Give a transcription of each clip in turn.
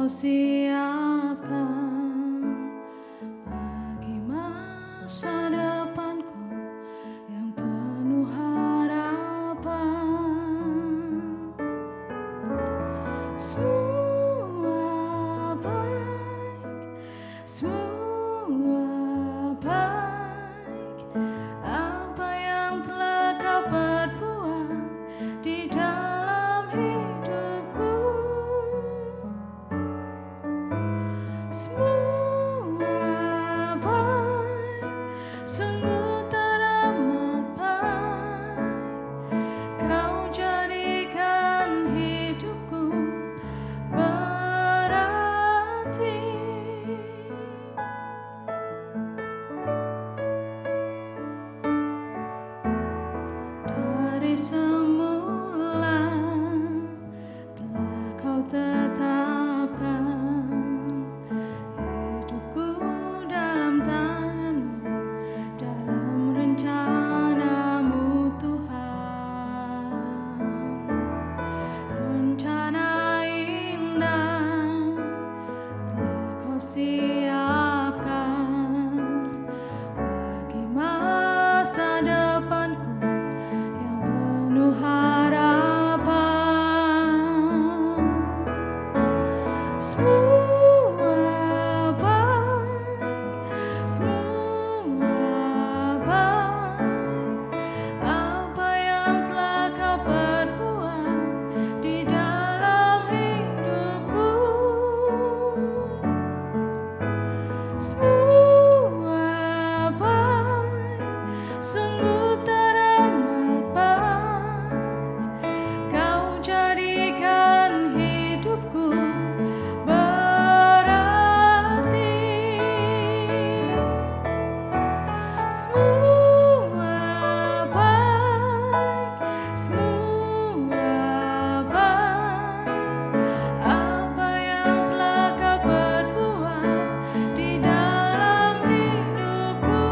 Kau siapkan bagi masa depanku yang penuh harapan. Semua baik, semua baik. Apa yang telah Kau perbuat di dalam hidupku, semua baik, sungguh teramat baik. Kau jadikan hidupku berarti. Dari semula telah Kau tetapkan hidupku dalam tangan-Mu, dalam rencana-Mu Tuhan. Rencana indah telah Kau siapkan bagi masa depanku yang penuh harapan. Semua baik, semua baik. Apa yang telah Kau perbuat di dalam hidupku, semua baik, sungguh teramat baik. Kau jadikan hidupku berarti. Semua baik, semua baik. Apa yang telah Kau perbuat di dalam hidupku,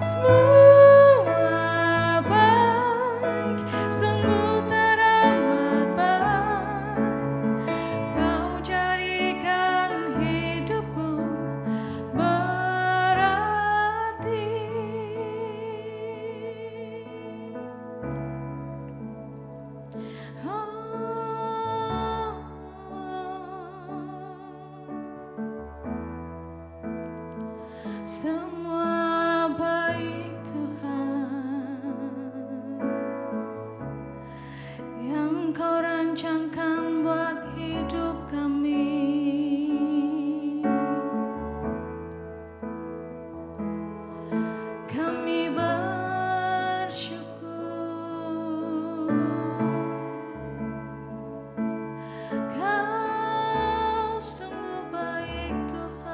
semua baik, sungguh teramat baik. Kau jadikan hidupku berarti. Semua baik Tuhan, yang Kau rancangkan buat hidup kami. Kami bersyukur Kau sungguh baik Tuhan.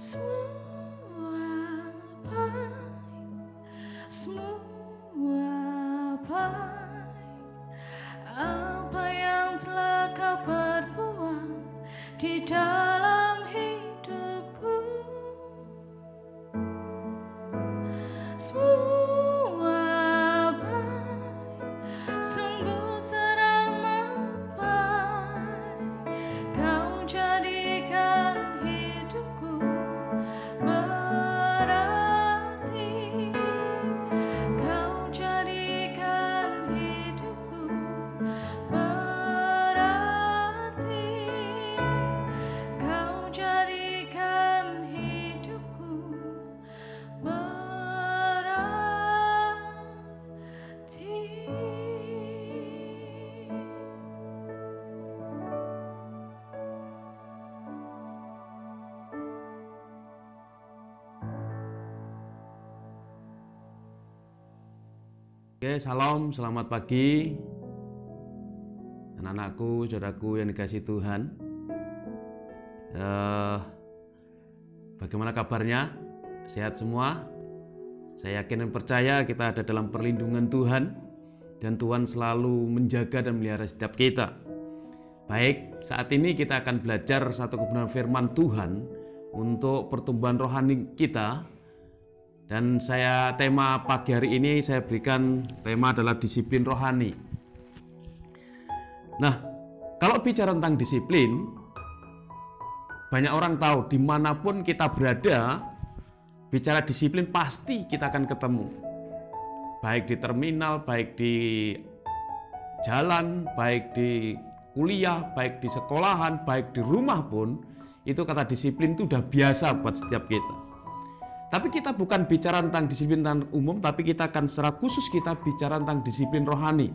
semua baik, semua baik. Apa yang telah kau perbuat di dalam hidupku, semua baik, sungguh teramat baik. Kau jadikan hidupku berarti, kau jadikan hidupku berarti, kau jadikan hidupku berarti. Oke, salam, selamat pagi anak-anakku, saudaraku yang dikasihi Tuhan. Bagaimana kabarnya? Sehat semua? Saya yakin dan percaya kita ada dalam perlindungan Tuhan dan Tuhan selalu menjaga dan melihara setiap kita. Baik, saat ini kita akan belajar satu kebenaran firman Tuhan untuk pertumbuhan rohani kita. Dan tema pagi hari ini saya berikan tema adalah disiplin rohani. Nah, kalau bicara tentang disiplin, banyak orang tahu dimanapun kita berada, bicara disiplin pasti kita akan ketemu. Baik di terminal, baik di jalan, baik di kuliah, baik di sekolahan, baik di rumah pun, itu kata disiplin itu udah biasa buat setiap kita. Tapi kita bukan bicara tentang disiplin umum, tapi kita akan secara khusus kita bicara tentang disiplin rohani.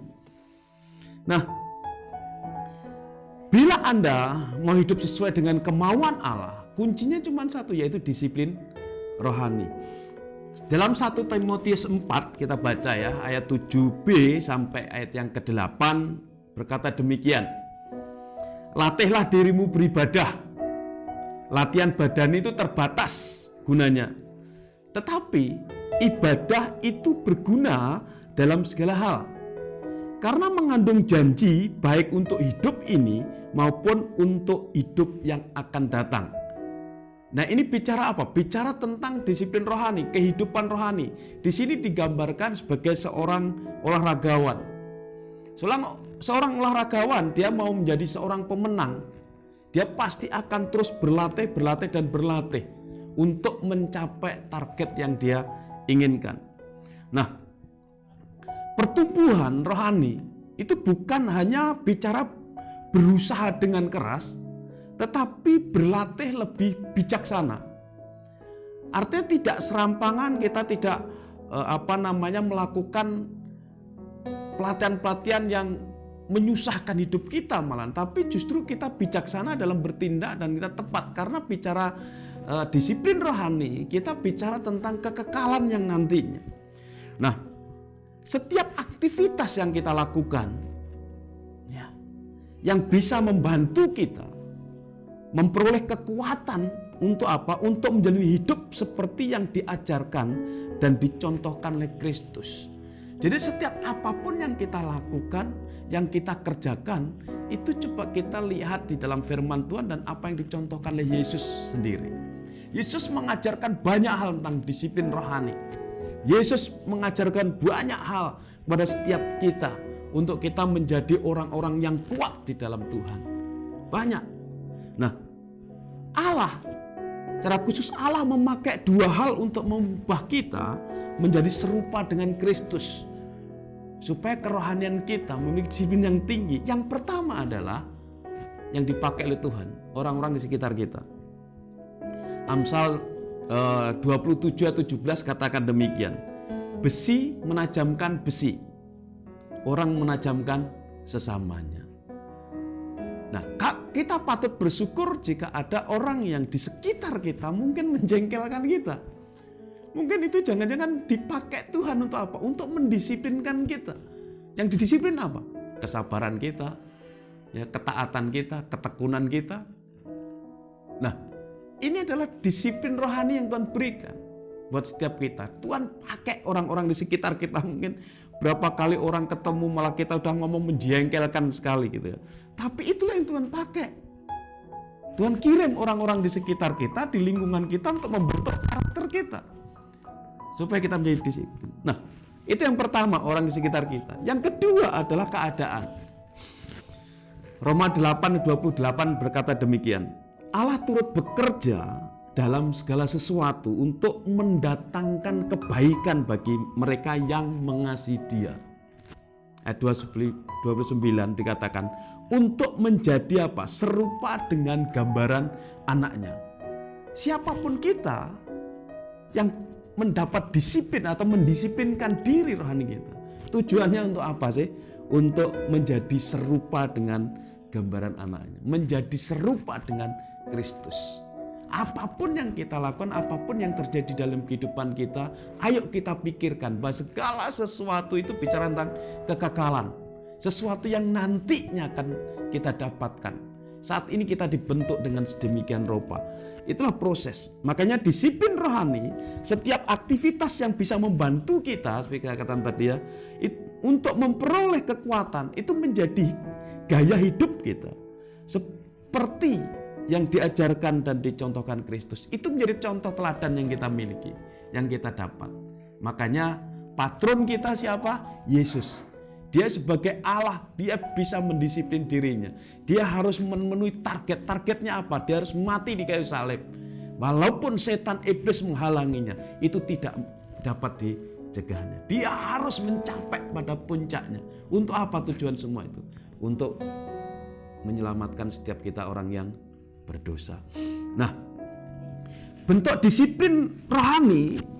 Nah, bila Anda mau hidup sesuai dengan kemauan Allah, kuncinya cuma satu, yaitu disiplin rohani. Dalam 1 Timotius 4 kita baca ya, ayat 7b sampai ayat yang ke-8 berkata demikian. Latihlah dirimu beribadah. Latihan badan itu terbatas gunanya. Tetapi ibadah itu berguna dalam segala hal. Karena mengandung janji baik untuk hidup ini maupun untuk hidup yang akan datang. Nah, ini bicara apa? Bicara tentang disiplin rohani, kehidupan rohani. Di sini digambarkan sebagai seorang olahragawan. Seorang olahragawan, dia mau menjadi seorang pemenang. Dia pasti akan terus berlatih untuk mencapai target yang dia inginkan. Nah, pertumbuhan rohani itu bukan hanya bicara berusaha dengan keras, tetapi berlatih lebih bijaksana. Artinya tidak serampangan, kita tidak melakukan pelatihan-pelatihan yang menyusahkan hidup kita malah, tapi justru kita bijaksana dalam bertindak dan kita tepat. Karena bicara disiplin rohani, kita bicara tentang kekekalan yang nantinya. Nah, setiap aktivitas yang kita lakukan ya, yang bisa membantu kita memperoleh kekuatan untuk apa? Untuk menjalani hidup seperti yang diajarkan dan dicontohkan oleh Kristus. Jadi setiap apapun yang kita lakukan, yang kita kerjakan, itu coba kita lihat di dalam firman Tuhan dan apa yang dicontohkan oleh Yesus sendiri. Yesus mengajarkan banyak hal tentang disiplin rohani. Yesus mengajarkan banyak hal kepada setiap kita untuk kita menjadi orang-orang yang kuat di dalam Tuhan. Banyak. Nah, Allah, secara khusus Allah memakai dua hal untuk mengubah kita menjadi serupa dengan Kristus. Supaya kerohanian kita memiliki disiplin yang tinggi. Yang pertama adalah yang dipakai oleh Tuhan, orang-orang di sekitar kita. Amsal 27:17 katakan demikian. Besi menajamkan besi, orang menajamkan sesamanya. Nah, kita patut bersyukur jika ada orang yang di sekitar kita mungkin menjengkelkan kita. Mungkin itu jangan-jangan dipakai Tuhan untuk apa? Untuk mendisiplinkan kita. Yang didisiplin apa? Kesabaran kita, ya, ketaatan kita, ketekunan kita. Nah, Ini adalah disiplin rohani yang Tuhan berikan buat setiap kita. Tuhan pakai orang-orang di sekitar kita, mungkin berapa kali orang ketemu malah kita udah ngomong menjengkelkan sekali gitu ya. Tapi itulah yang Tuhan pakai. Tuhan kirim orang-orang di sekitar kita, di lingkungan kita untuk membentuk karakter kita. Supaya kita menjadi disiplin. Nah, itu yang pertama, orang di sekitar kita. Yang kedua adalah keadaan. Roma 8:28 berkata demikian. Allah turut bekerja dalam segala sesuatu untuk mendatangkan kebaikan bagi mereka yang mengasihi Dia. Ayat 29 dikatakan, untuk menjadi apa? Serupa dengan gambaran anaknya. Siapapun kita yang mendapat disiplin atau mendisiplinkan diri rohani kita, tujuannya untuk apa sih? Untuk menjadi serupa dengan gambaran anaknya, menjadi serupa dengan Kristus. Apapun yang kita lakukan, apapun yang terjadi dalam kehidupan kita, ayo kita pikirkan bahwa segala sesuatu itu bicara tentang kekekalan. Sesuatu yang nantinya akan kita dapatkan. Saat ini kita dibentuk dengan sedemikian rupa. Itulah proses. Makanya disiplin rohani, setiap aktivitas yang bisa membantu kita, seperti katakan tadi ya, untuk memperoleh kekuatan, itu menjadi gaya hidup kita. Seperti yang diajarkan dan dicontohkan Kristus, itu menjadi contoh teladan yang kita miliki, yang kita dapat. Makanya patron kita siapa? Yesus. Dia sebagai Allah, dia bisa mendisiplin dirinya. Dia harus memenuhi target. Targetnya apa? Dia harus mati di kayu salib. Walaupun setan iblis menghalanginya, itu tidak dapat dicegahnya. Dia harus mencapai pada puncaknya. Untuk apa tujuan semua itu? Untuk menyelamatkan setiap kita orang yang berdosa. Nah, bentuk disiplin rohani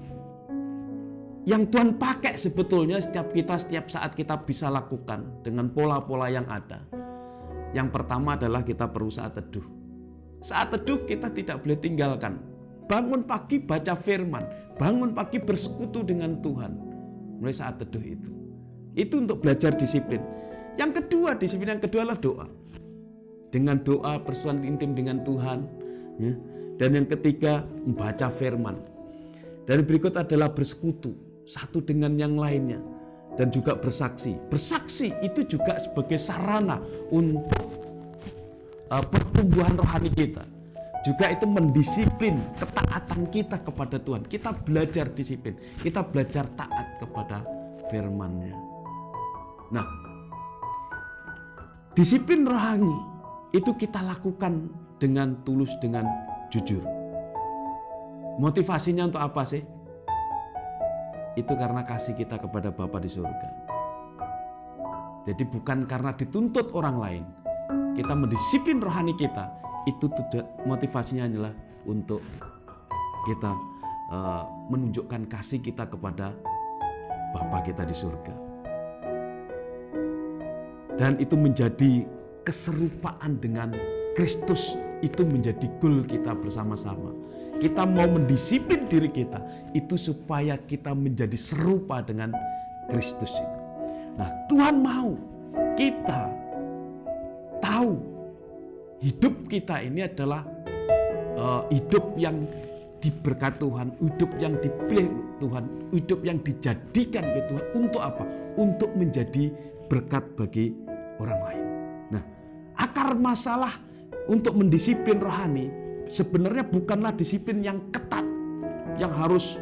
yang Tuhan pakai sebetulnya setiap saat kita bisa lakukan dengan pola-pola yang ada. Yang pertama adalah kita perlu saat teduh. Saat teduh kita tidak boleh tinggalkan. Bangun pagi baca firman, bangun pagi bersekutu dengan Tuhan. Mulai saat teduh itu. Itu untuk belajar disiplin. Yang kedua, disiplin yang kedua adalah doa. Dengan doa persekutuan intim dengan Tuhan, ya. Dan yang ketiga membaca firman. Dan berikut adalah bersekutu satu dengan yang lainnya dan juga bersaksi. Bersaksi itu juga sebagai sarana untuk pertumbuhan rohani kita. Juga itu mendisiplin ketaatan kita kepada Tuhan. Kita belajar disiplin, kita belajar taat kepada firman-Nya. Nah, disiplin rohani itu kita lakukan dengan tulus, dengan jujur. Motivasinya untuk apa sih? Itu karena kasih kita kepada Bapa di surga. Jadi bukan karena dituntut orang lain. Kita mendisiplin rohani kita. Itu motivasinya adalah untuk kita menunjukkan kasih kita kepada Bapa kita di surga. Dan itu menjadi keserupaan dengan Kristus, itu menjadi goal kita bersama-sama. Kita mau mendisiplin diri kita itu supaya kita menjadi serupa dengan Kristus itu. Nah, Tuhan mau kita tahu hidup kita ini adalah hidup yang diberkati Tuhan, hidup yang dipilih Tuhan, hidup yang dijadikan oleh Tuhan. Untuk apa? Untuk menjadi berkat bagi orang lain. Nah, akar masalah untuk mendisiplin rohani sebenarnya bukanlah disiplin yang ketat, yang harus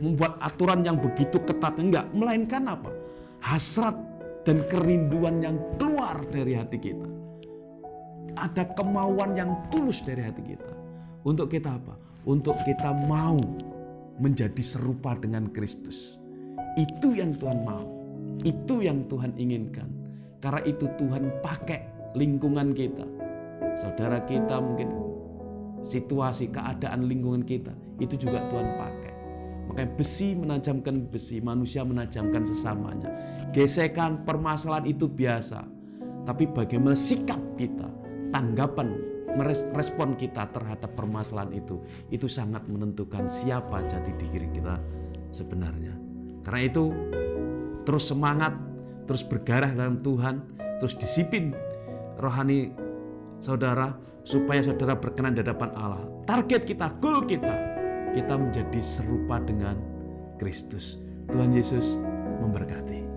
membuat aturan yang begitu ketat, enggak, melainkan apa? Hasrat dan kerinduan yang keluar dari hati kita. Ada kemauan yang tulus dari hati kita. Untuk kita apa? Untuk kita mau menjadi serupa dengan Kristus. Itu yang Tuhan mau. Itu yang Tuhan inginkan. Karena itu Tuhan pakai lingkungan kita. Saudara kita mungkin situasi, keadaan lingkungan kita. Itu juga Tuhan pakai. Makanya besi menajamkan besi, manusia menajamkan sesamanya. Gesekan, permasalahan itu biasa. Tapi bagaimana sikap kita, tanggapan, respon kita terhadap permasalahan itu sangat menentukan siapa jati diri kita sebenarnya. Karena itu terus semangat, terus bergarah dalam Tuhan, terus disiplin rohani saudara, supaya saudara berkenan di hadapan Allah. Target kita, goal kita menjadi serupa dengan Kristus. Tuhan Yesus memberkati.